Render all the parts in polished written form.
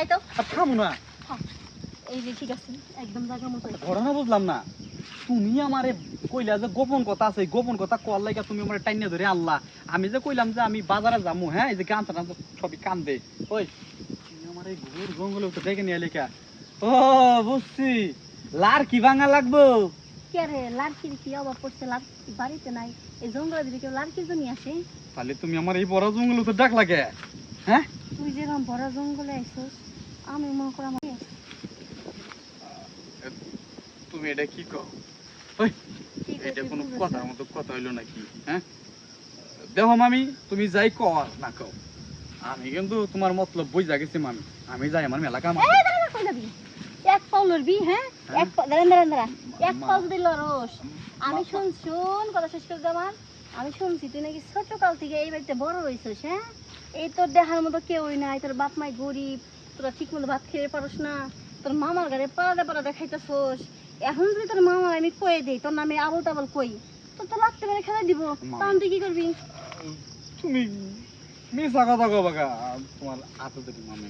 যাই তো থামো না এই যে ঠিক আছে একদম জায়গা মতো ঘটনা বুঝলাম না তুমি আমারে কইলা যে গোপন কথা আছে গোপন কথা কল লাগা তুমি আমারে টাইনা ধরে আল্লাহ আমি যে কইলাম যে আমি বাজারে যামু হ্যাঁ এই যে গান টান সবই কান দে ওই তুমি আমার এই ঘুর জঙ্গলে তো ডেকে নিয়ে লেখা ও বুঝছি লার কি ভাঙা লাগবো কে রে লাড়কির কি অভাব পড়ছে লাড়কি বাড়িতে নাই এই জঙ্গলের ভিতরে কেউ লাড়কির জন্য আসে তাহলে তুমি আমার এই বড় জঙ্গলে তো ডাক লাগে হ্যাঁ তুই যেরকম বড় জঙ্গলে আইছিস আমি মনে করি আমার তুমি এটা কি কও ওই এটা কোনো কথার মতো কথা হইলো নাকি হ্যাঁ দেখো মামি তুমি যাই কও আর না কও আমি কিন্তু তোমার মতলব বুঝা গেছি মামি আমি যাই আমার মেলা কাম এই দাঁড়া কই যাবি এক পাও লড়বি হ্যাঁ এক পা দাঁড়া এক পাও যদি লড়স আমি শুন কথা শেষ করে দাও আমি শুনছি তুই নাকি ছোট কাল থেকে এই বাড়িতে বড় হইছিস হ্যাঁ এই তোর দেখার মতো কেউই নাই তোর বাপ মাই গরিব তোরা ঠিক মতো ভাত খেয়ে পারস না তোর মামার ঘরে পাড়া দেখাইতেছোস এখন যদি তোর মামার আমি কয়ে দিই তোর নামে আবল তাবল কই তোর তো লাগতে পারে খেলা দিব তখন তুই কি করবি তুমি মিশা কথা কও বাকা তোমার আতো দেবি মামি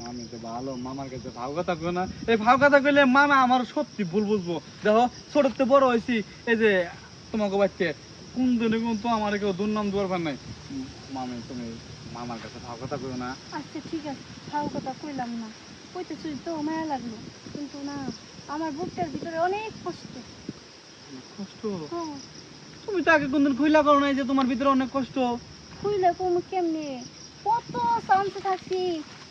মামি তো ভালো মামার কাছে ভাব কথা কই না এই ভাব কথা কইলে মামা আমার সত্যি ভুল বুঝবো দেখো ছোটতে বড় হইছি এই যে তোমাকে বাচ্চা কোন দিনে কোন তো আমার কেউ দুর্নাম দরকার নাই মামি তুমি মামার কাছে ভাব কথা কইও না আচ্ছা ঠিক আছে ভাব কথা কইলাম না কইতেছিস তো মায়া লাগলো কিন্তু না আমার বুকটার ভিতরে অনেক কষ্ট কষ্ট তুমি তো আগে কোনদিন খুইলা করো নাই যে তোমার ভিতরে অনেক কষ্ট খুইলা কোন কেমনে কত শান্তি থাকছি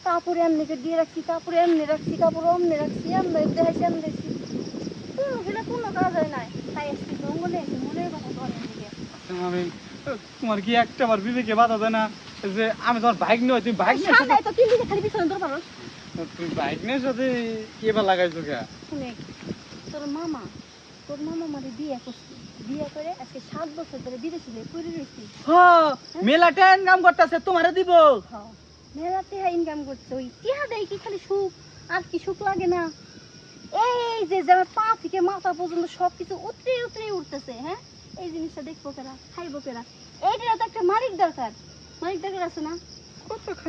কাপড় এমনি দিয়ে রাখছি কাপড় এমনি রাখছি কাপড় অমনি রাখছি এমনি দেখাইছি এমনি দেখছি কোনো কাজ হয় নাই তাই আজকে জঙ্গলে এসে মনের কথা বলেন দিকে আমি তোমার কি একটা বার বিবেকে বাধা দেয় না যে আমি তোমার বাইক নিয়ে তুমি বাইক নিয়ে সামনে তো কি লিখে খালি পিছনে তোর পারো তুমি বাইক নিয়ে সাথে এবার লাগাইছো কে শুনে তোর মামা মানে বিয়ে করছে বিয়ে করে আজকে 7 বছর ধরে বিদেশে যাই পড়ে রয়েছি মেলা টাইম কাম করতেছে তোমারে দিব মেলা টিহা ইনকাম করছে ওই টিহা দেয় কি খালি সুখ আর কি সুখ লাগে না এই যে আমার পা থেকে মাথা পর্যন্ত সবকিছু উতরে উঠতেছে হ্যাঁ এই জিনিসটা দেখবো কেরা খাইবো কেরা এইটার তো একটা মালিক দরকার আছে না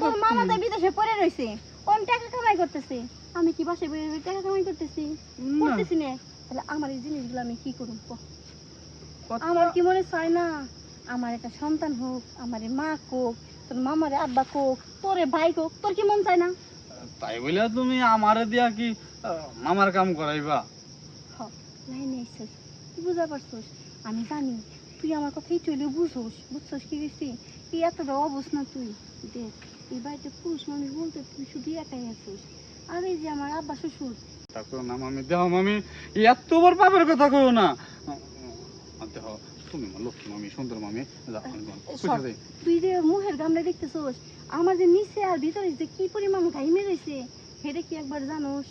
তোর মামা তো বিদেশে পড়ে রয়েছে কোন টাকা কামাই করতেছে আমি কি বাসায় বসে টাকা কামাই করতেছি না তাহলে আমার এই জিনিসগুলো আমি কি করব আমার কি মনে চায় না আমার একটা সন্তান হোক আমার মা কোক তোর মামারে আব্বা কোক তোরে ভাই কোক তোর কি মন চায় না তাই বলে তুমি আমারে দিয়া কি মামার কাম করাইবা নাই নেইছিস তুই বুঝা পারছিস আমি জানি তুই আমার কথাই চলে বুঝছস কি গেছি তুই এতটা অবুঝ না তুই দেখ এই বাড়িতে পুরুষ মানুষ বলতে তুই শুধু একাই আছিস আর এই যে আমার আব্বা শ্বশুর তারপর না মামি দেহ মামি এত বড় পাপের কথা কইও না দেহ তুমি লক্ষ্মী মামি সুন্দর মামি তুই যে মুখের গামলা দেখতেছস আমার যে নিচে আর ভিতরে যে কি পরিমাণ ঘাইমে রয়েছে সেটা কি একবার জানোস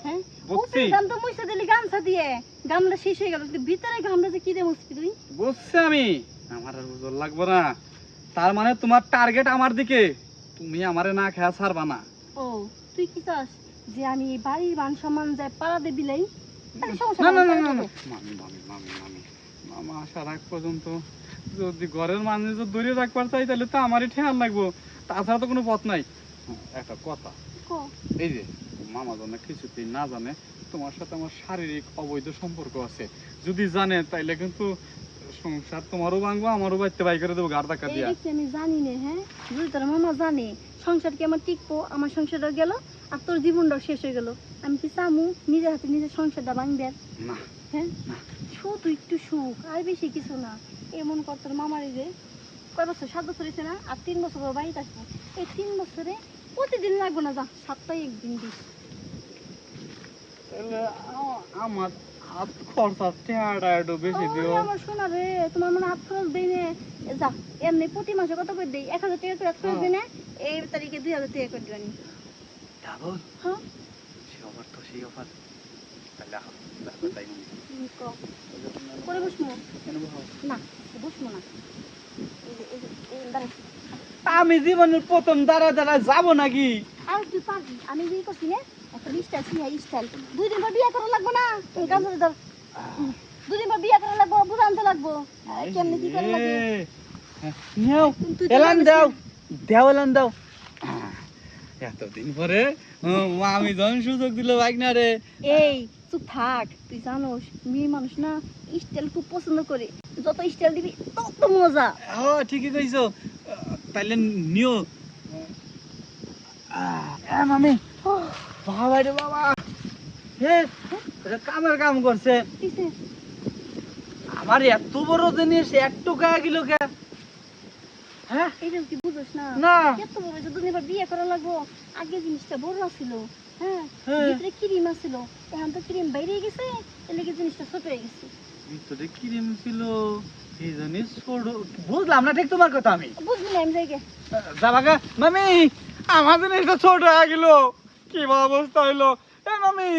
হ্যাঁ উপরে গাম তো মুইসা দিলি গামছা দিয়ে গামলা শেষ হয়ে গেল ভিতরে গামলা যে কি দে মুছবি তুই বুঝছি আমি আমার আর বুঝল লাগবে না তার মানে তোমার টার্গেট আমার দিকে তুমি আমারে না খেয়া ছাড়বা না ও তুই কি চাস যে আমি বাড়ির মান সম্মান যায় পাড়া দে বিলাই না না না না মামি মামি মামি মামি মামা আসার আগ পর্যন্ত যদি ঘরের মানুষ দূরে রাখবার চাই তাহলে তো আমারই ঠেয়াল লাগবো তাছাড়া তো কোনো পথ নাই একটা কথা এই যে মামা জানে কিছুতেই না জানে তোমার সাথে আমার শারীরিক অবৈধ সম্পর্ক আছে যদি জানে তাইলে কিন্তু সংসার তোমারও ভাঙবো আমারও বাড়িতে বাই করে দেবো গাড় ধাক্কা দিয়া আমি জানি না হ্যাঁ যদি তোর মামা জানে সংসার কি আমার টিকবো আমার সংসারটা গেল আর তোর জীবনটাও শেষ হয়ে গেল আমি কি চামু নিজের হাতে নিজের সংসারটা ভাঙবে না হ্যাঁ শুধু একটু সুখ আর বেশি কিছু না এমন কর তোর মামার যে কয় বছর 7 বছর হয়েছে না আর 3 বছর বাড়ি থাকবো এই 3 বছরে প্রতিদিন লাগবো না যা সপ্তাহে একদিন দিস তাহলে আমার হাত খরচা টেয়াটা একটু বেশি দিও আমার শোনা রে তোমার মনে হাত খরচ দেই নে যা এমনি প্রতি মাসে কত করে দেই 1000 টাকা করে হাত খরচ দেই না এই তারিখে 2000 টাকা করে দিবানি ডাবল হ্যাঁ সেই অফার তাহলে দেখো তাই করে বসবো না বসবো না আমি জীবনের প্রথম দাঁড়া যাবো নাকি আর তুই পারবি আমি বিয়ে করছি না একটা স্টাইল স্টাইল 2 দিন পর বিয়ে করা লাগবে না তুই গান ধরে ধর 2 দিন পর বিয়ে করা লাগবে বুঝানতে লাগবে কেমনে কি করা লাগে নাও এলান দাও এলান দাও এতদিন পরে মামি যখন সুযোগ দিল বাইক না রে। এই চুপ থাক, তুই জানোস মেয়ে মানুষ না স্টাইল খুব পছন্দ করে, যত স্টাইল দিবি তত মজা। ও ঠিকই কইছো, তাইলে নিও। মামি বাবা রে বাবা, হে এটা কামের কাম করছে। কিসে? আমার এত বড় জিনিস একটু গায়ে গেল কে? হ্যাঁ এইটা কি বুঝোস না? না। এত বড় হয়েছে, দুদিন পর বিয়ে করা লাগবো। আগে জিনিসটা বড় ছিল, হ্যাঁ, হ্যাঁ। ভিতরে ক্রিম আছিল, এখন তো ক্রিম বাইরে গেছে, এর লেগে জিনিসটা ছোট হয়ে গেছে। ভিতরে ক্রিম ছিল এই জিনিস ছোট, বুঝলাম না ঠিক তোমার কথা। আমি বুঝলি না, আমি জায়গা যাবাগা মামি, আমার জিনিসটা ছোট হয়ে গেল, কি অবস্থা হইলো? এ মামি